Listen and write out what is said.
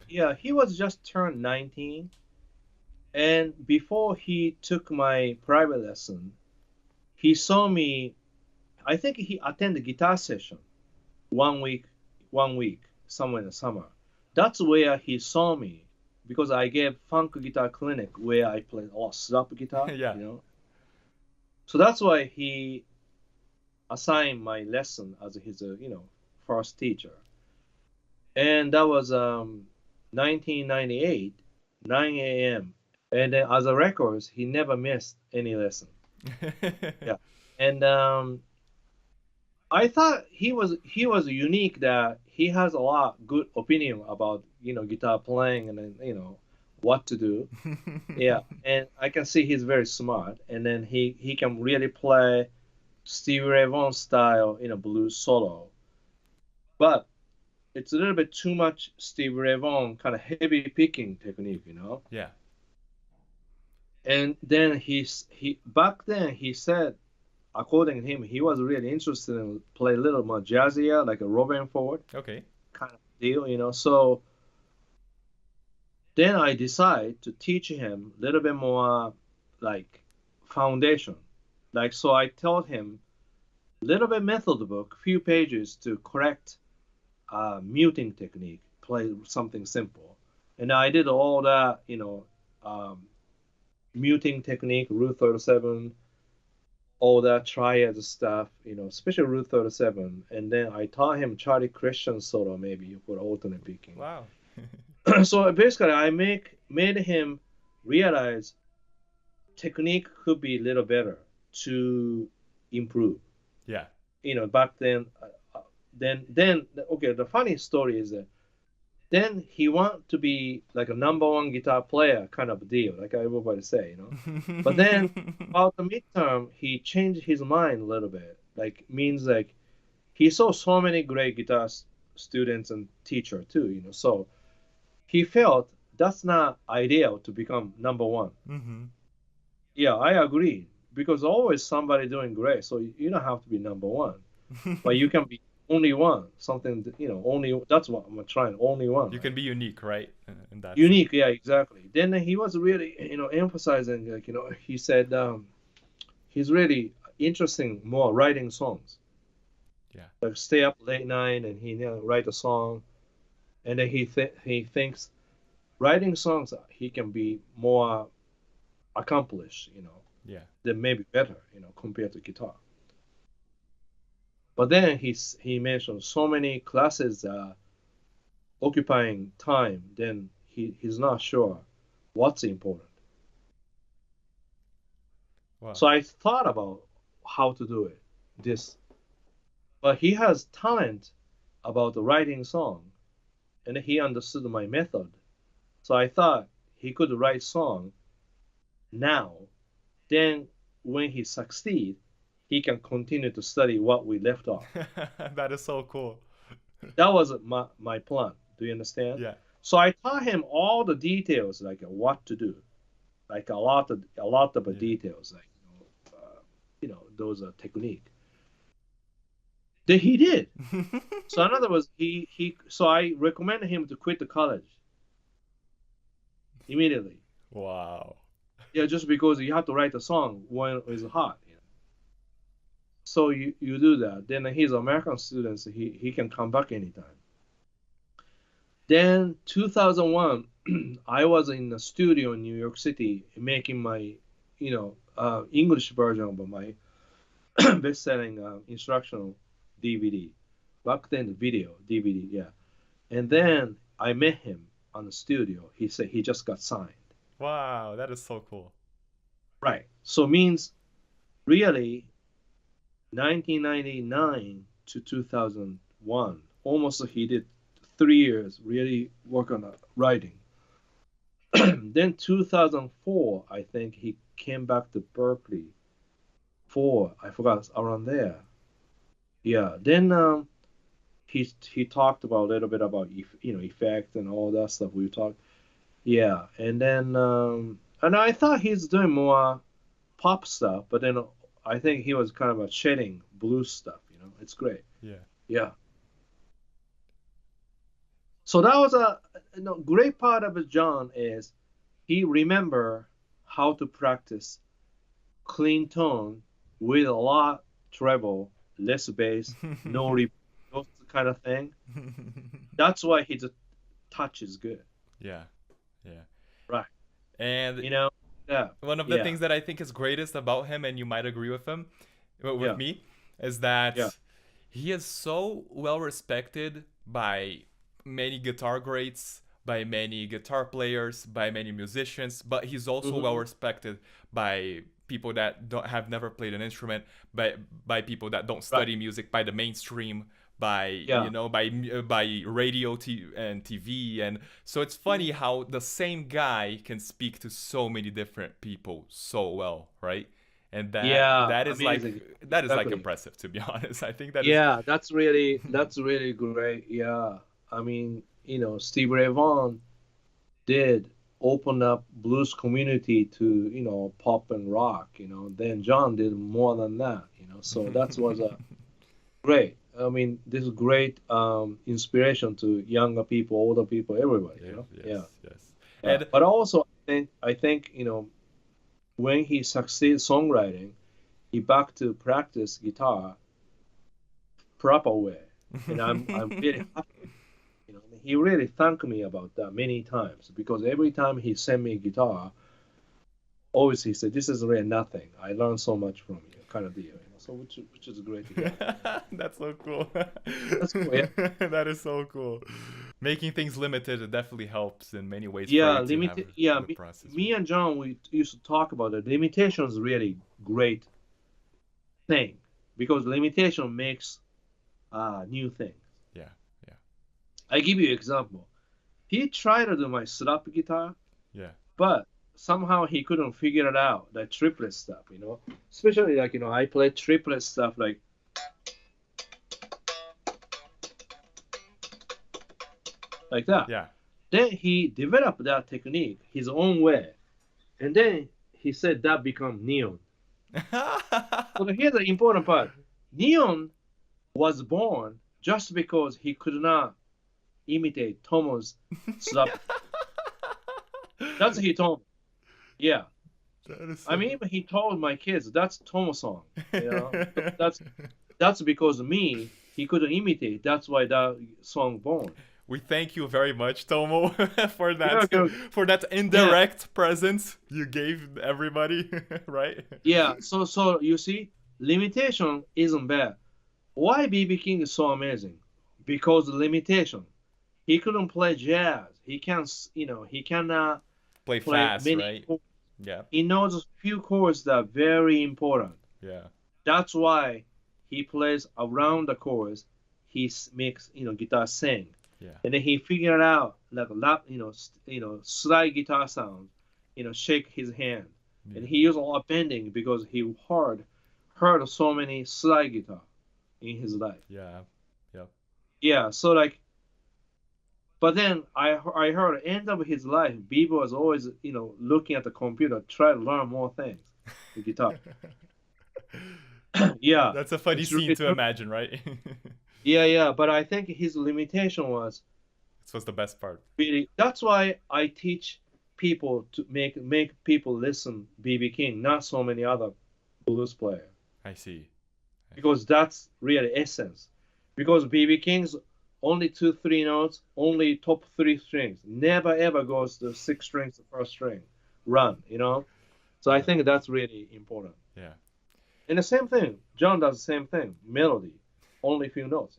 yeah, he was just turned 19, and before he took my private lesson, he saw me. I think he attended guitar session 1 week, 1 week somewhere in the summer. That's where he saw me because I gave funk guitar clinic where I played all slap guitar, Yeah. you know. So that's why he assigned my lesson as his, first teacher. And that was 1998, 9 a.m. And then as a records, he never missed any lesson. Yeah. And I thought he was unique that he has a lot good opinion about guitar playing and then what to do. Yeah, and I can see he's very smart, and then he can really play Stevie Ray Vaughan style in a blues solo, but it's a little bit too much Stevie Ray Vaughan kind of heavy picking technique, you know. Yeah. And then he back then he said, according to him, he was really interested in play a little more jazzier, like a Robben Ford Okay. kind of deal, you know. So then I decided to teach him a little bit more like foundation. Like so I taught him a little bit method book, few pages to correct muting technique, play something simple. And I did all that, um, muting technique, Route 37, all that triad stuff, especially Route 37. And then I taught him Charlie Christian solo maybe for alternate picking. Wow. So basically, I made him realize technique could be a little better to improve. Yeah. Back then, then okay. The funny story is that then he want to be like a number one guitar player kind of deal, like everybody say. But then about the midterm, he changed his mind a little bit. Like means like he saw so many great guitar students and teacher too. So he felt that's not ideal to become number one. Hmm. Yeah, I agree because always somebody doing great, so you don't have to be number one, but you can be only one. Something only that's what I'm trying. Only one, You can right? be unique, right? In that sense. Unique, yeah, exactly. Then he was really emphasizing like he said he's really interesting more writing songs. Yeah. Like stay up late night and he write a song, and then he thinks writing songs he can be more accomplished, Yeah. than maybe better, compared to guitar. But then he mentioned so many classes occupying time, then he's not sure what's important. Wow. So I thought about how to do it, this, but he has talent about the writing song, and he understood my method. So I thought he could write song now. Then when he succeed, he can continue to study what we left off. That is so cool. That was my plan. Do you understand? Yeah. So I taught him all the details, like what to do, like a lot of Yeah. details, like those are technique. Then he did. So in other words, he. So I recommended him to quit the college immediately. Wow. Yeah, just because you have to write a song when it's hot. So you do that. Then he's an American student, so he can come back anytime. Then 2001, I was in the studio in New York City making my, English version of my best-selling instructional DVD. Back then, the video DVD, yeah. And then I met him on the studio. He said he just got signed. Wow, that is so cool. Right. So means really 1999 to 2001, almost he did 3 years really work on writing. Then 2004, I think he came back to Berklee. Four, I forgot, around there. Yeah. Then he talked about a little bit about effect and all that stuff we talked. Yeah, and then and I thought he's doing more pop stuff, but then I think he was kind of a shedding blues stuff. It's great. Yeah. Yeah. So that was a great part of John is he remember how to practice clean tone with a lot treble, less bass, no reverb, those kind of thing. That's why his touch is good, Yeah, yeah. right? And You know, yeah, one of the yeah, things that I think is greatest about him, and you might agree with him, with yeah, me, is yeah. that he is so well respected by many guitar greats, by many guitar players, by many musicians, but he's also well Hmm. respected by people that don't have never played an instrument, by people that don't Right. study music, by the mainstream, by Yeah. by radio and TV. And so it's funny Mhm. how the same guy can speak to so many different people so well, right? And that Yeah. that is like Amazing. that is like Exactly. impressive, to be honest. I think that is Yeah, that's really great. Yeah. I mean, Stevie Ray Vaughan did open up blues community to, pop and rock, Then John did more than that, So that was a great. I mean, this is great inspiration to younger people, older people, everybody, yes, Yeah. yes, yes. Yeah. And But also I think, when he succeeds songwriting, he back to practice guitar proper way. And I'm really happy. He really thanked me about that many times because every time he sent me guitar, always he said, "This is really nothing. I learned so much from you," kind of deal. So which is great to hear. that's so cool. That's cool. Yeah. That is so cool. Making things limited, it definitely helps in many ways for Yeah. you to have Limited. Yeah. the Me, process, right? me and John, we used to talk about the limitations. Really great thing because limitation makes new things. Yeah, yeah, I give you example. He tried to do my slap guitar, yeah. but somehow he couldn't figure it out, the triplet stuff. Especially like, I play triplet stuff like that. Yeah. Then he developed that technique his own way. And then he said that become neon. So here's the important part. Neon was born just because he could not imitate Tomo's slap. That's what he told me. Yeah. That is I so. mean, even he told my kids that's Tomo song. That's because me, he couldn't imitate. That's why that song born. We thank you very much, Tomo, for Yeah, that okay. for that Yeah, indirect presence you gave everybody, right? yeah. So you see, limitation isn't bad. Why BB King is so amazing? Because limitation. He couldn't play jazz. He can't, he cannot Play play fast, many right? chords. Yeah, He knows a few chords that are very important. yeah, That's why he plays around the chorus. He makes guitar sing, yeah, and then he figured out like a lot slide guitar sound, shake his hand, and yeah, he used a lot of bending because he heard so many slide guitar in his life. yeah, yeah. Yeah, so like, but then I heard at the end of his life, Bieber was always looking at the computer, try to learn more things, the guitar. Yeah, That's a funny scene it's to imagine, right? yeah, yeah, but I think his limitation was This was the best part. really. That's why I teach people to make people listen BB King, not so many other blues player, I see. I see. because that's really essence. Because BB King's only two, three notes, only top three strings, never ever goes to six strings, the first string, run. So I Yeah, think that's really important. yeah. And the same thing, John does the same thing, melody, only few notes.